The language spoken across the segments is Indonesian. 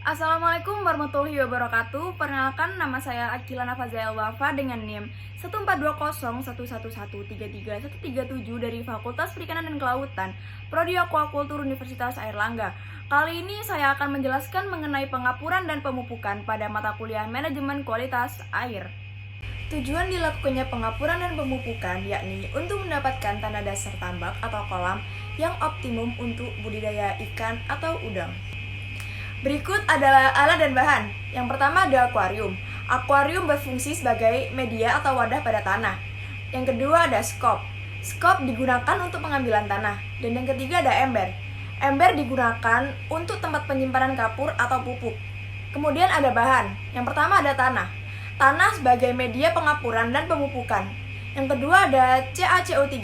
Assalamualaikum warahmatullahi wabarakatuh. Perkenalkan, nama saya Akila Nafazael Wafa dengan NIM 1420111333137 dari Fakultas Perikanan dan Kelautan, Prodi Aquakultur Universitas Airlangga. Kali ini saya akan menjelaskan mengenai pengapuran dan pemupukan pada mata kuliah Manajemen Kualitas Air. Tujuan dilakukannya pengapuran dan pemupukan yakni untuk mendapatkan tanah dasar tambak atau kolam yang optimum untuk budidaya ikan atau udang. Berikut adalah alat dan bahan. Yang pertama ada akuarium. Akuarium berfungsi sebagai media atau wadah pada tanah. Yang kedua ada skop. Skop digunakan untuk pengambilan tanah. Dan yang ketiga ada ember. Ember digunakan untuk tempat penyimpanan kapur atau pupuk. Kemudian ada bahan. Yang pertama ada tanah. Tanah sebagai media pengapuran dan pemupukan. Yang kedua ada CaCO3.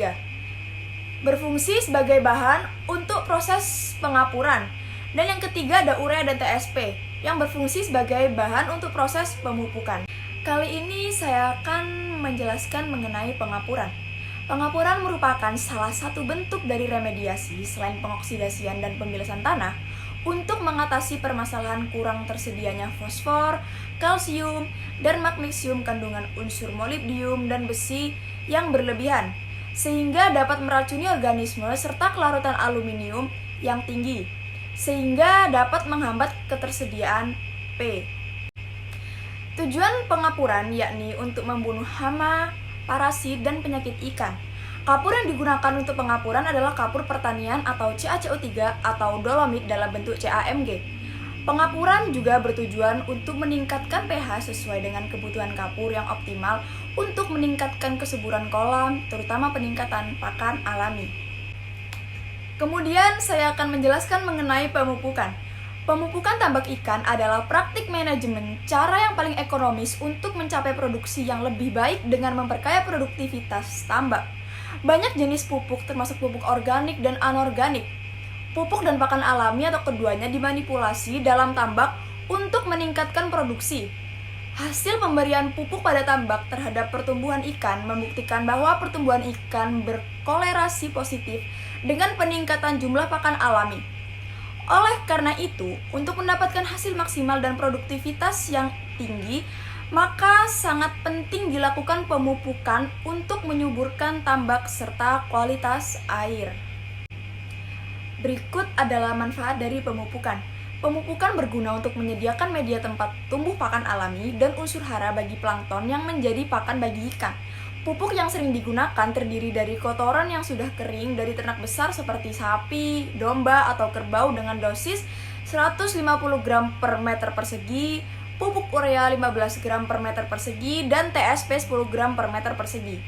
Berfungsi sebagai bahan untuk proses pengapuran. Dan yang ketiga ada urea dan TSP yang berfungsi sebagai bahan untuk proses pemupukan. Kali ini saya akan menjelaskan mengenai pengapuran. Pengapuran merupakan salah satu bentuk dari remediasi selain pengoksidasian dan pembilasan tanah untuk mengatasi permasalahan kurang tersedianya fosfor, kalsium, dan magnesium kandungan unsur molibdium dan besi yang berlebihan, sehingga dapat meracuni organisme serta kelarutan aluminium yang tinggi, sehingga dapat menghambat ketersediaan P. Tujuan pengapuran yakni untuk membunuh hama, parasit, dan penyakit ikan. Kapur yang digunakan untuk pengapuran adalah kapur pertanian atau CaCO3 atau dolomit dalam bentuk CaMG. Pengapuran juga bertujuan untuk meningkatkan pH sesuai dengan kebutuhan kapur yang optimal untuk meningkatkan kesuburan kolam, terutama peningkatan pakan alami. Kemudian saya akan menjelaskan mengenai pemupukan. Pemupukan tambak ikan adalah praktik manajemen cara yang paling ekonomis untuk mencapai produksi yang lebih baik dengan memperkaya produktivitas tambak. Banyak jenis pupuk termasuk pupuk organik dan anorganik. Pupuk dan pakan alami atau keduanya dimanipulasi dalam tambak untuk meningkatkan produksi. Hasil pemberian pupuk pada tambak terhadap pertumbuhan ikan membuktikan bahwa pertumbuhan ikan berkolerasi positif dengan peningkatan jumlah pakan alami. Oleh karena itu, untuk mendapatkan hasil maksimal dan produktivitas yang tinggi, maka sangat penting dilakukan pemupukan untuk menyuburkan tambak serta kualitas air. Berikut adalah manfaat dari pemupukan. Pemupukan berguna untuk menyediakan media tempat tumbuh pakan alami dan unsur hara bagi plankton yang menjadi pakan bagi ikan. Pupuk yang sering digunakan terdiri dari kotoran yang sudah kering dari ternak besar seperti sapi, domba, atau kerbau dengan dosis 150 gram per meter persegi, pupuk urea 15 gram per meter persegi, dan TSP 10 gram per meter persegi.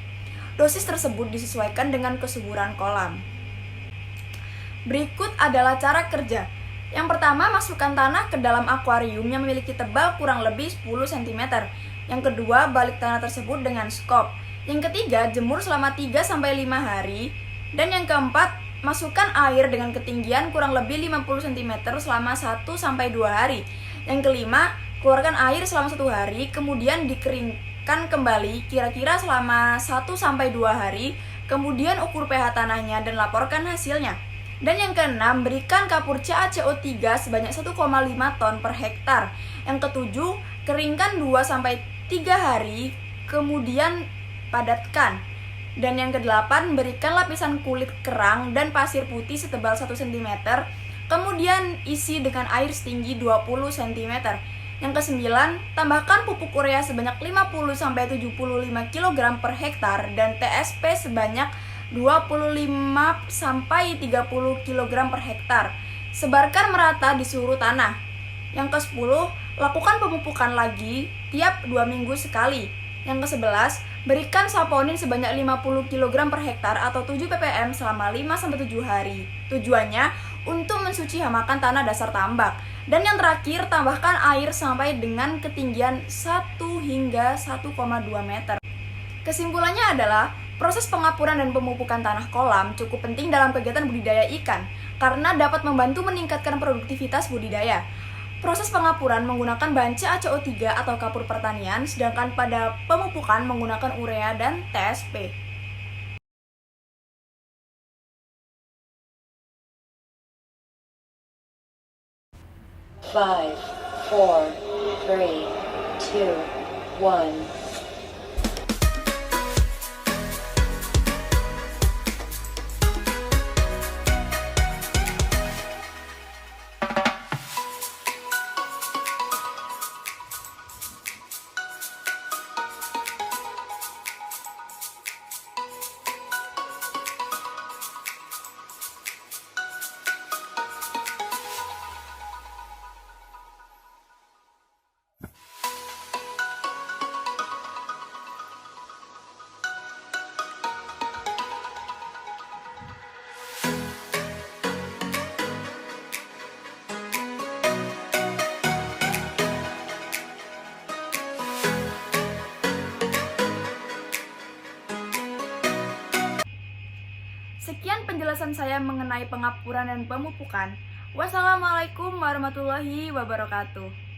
Dosis tersebut disesuaikan dengan kesuburan kolam. Berikut adalah cara kerja. Yang pertama, masukkan tanah ke dalam akuarium yang memiliki tebal kurang lebih 10 cm. Yang kedua, balik tanah tersebut dengan skop. Yang ketiga, jemur selama 3-5 hari. Dan yang keempat, masukkan air dengan ketinggian kurang lebih 50 cm selama 1-2 hari. Yang kelima, keluarkan air selama 1 hari, kemudian dikeringkan kembali kira-kira selama 1-2 hari. Kemudian ukur pH tanahnya dan laporkan hasilnya. Dan yang keenam, berikan kapur CaCO3 sebanyak 1,5 ton per hektar. Yang ketujuh, keringkan 2-3 hari, kemudian padatkan. Dan yang kedelapan, berikan lapisan kulit kerang dan pasir putih setebal 1 cm, kemudian isi dengan air setinggi 20 cm. Yang kesembilan, tambahkan pupuk urea sebanyak 50-75 kg per hektar dan TSP sebanyak 25-30 kg per hektar. Sebarkan merata di seluruh tanah. Yang ke-10, lakukan pemupukan lagi tiap 2 minggu sekali. Yang ke-11, berikan saponin sebanyak 50 kg per hektar atau 7 ppm selama 5-7 hari. Tujuannya untuk mensuci hamakan tanah dasar tambak. Dan yang terakhir, tambahkan air sampai dengan ketinggian 1 hingga 1,2 meter. Kesimpulannya adalah, proses pengapuran dan pemupukan tanah kolam cukup penting dalam kegiatan budidaya ikan karena dapat membantu meningkatkan produktivitas budidaya. Proses pengapuran menggunakan bahan CaCO3 atau kapur pertanian, sedangkan pada pemupukan menggunakan urea dan TSP. 5, four, three, two, one. Sekian penjelasan saya mengenai pengapuran dan pemupukan. Wassalamualaikum warahmatullahi wabarakatuh.